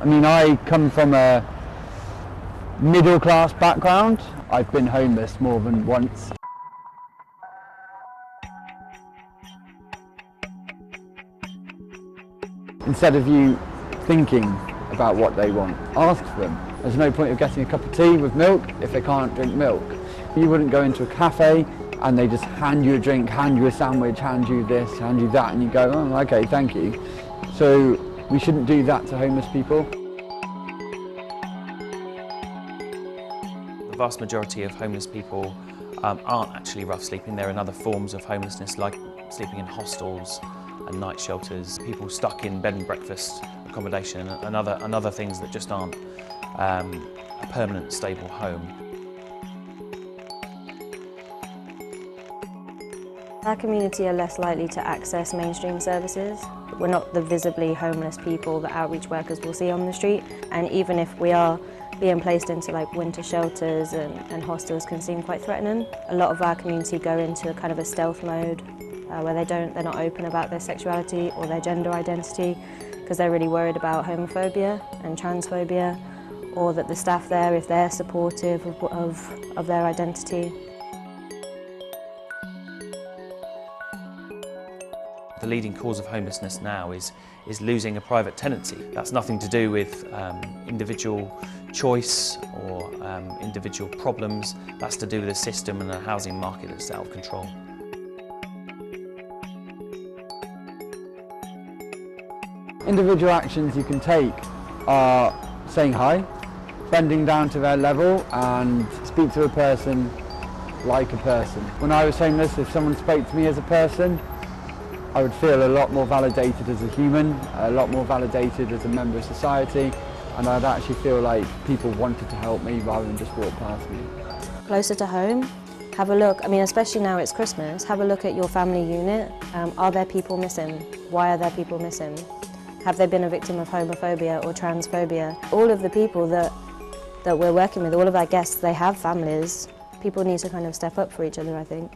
mean, I come from a middle class background. I've been homeless more than once. Instead of you thinking about what they want, ask them. There's no point of getting a cup of tea with milk if they can't drink milk. You wouldn't go into a cafe and they just hand you a drink, hand you a sandwich, hand you this, hand you that, and you go, oh, okay, thank you. So we shouldn't do that to homeless people. The vast majority of homeless people aren't actually rough sleeping. There are other forms of homelessness, like sleeping in hostels and night shelters, people stuck in bed and breakfast accommodation and other things that just aren't a permanent, stable home. Our community are less likely to access mainstream services. We're not the visibly homeless people that outreach workers will see on the street, and even if we are being placed into like winter shelters and hostels can seem quite threatening. A lot of our community go into kind of a stealth mode where they're not open about their sexuality or their gender identity because they're really worried about homophobia and transphobia, or that the staff there, if they're supportive of their identity. The leading cause of homelessness now is losing a private tenancy. That's nothing to do with individual choice or individual problems. That's to do with a system and a housing market that's out of control. Individual actions you can take are saying hi, bending down to their level and speak to a person like a person. When I was homeless, if someone spoke to me as a person, I would feel a lot more validated as a human, a lot more validated as a member of society, and I'd actually feel like people wanted to help me rather than just walk past me. Closer to home, have a look, I mean especially now it's Christmas, have a look at your family unit. Are there people missing? Why are there people missing? Have they been a victim of homophobia or transphobia? All of the people that we're working with, all of our guests, they have families. People need to kind of step up for each other, I think.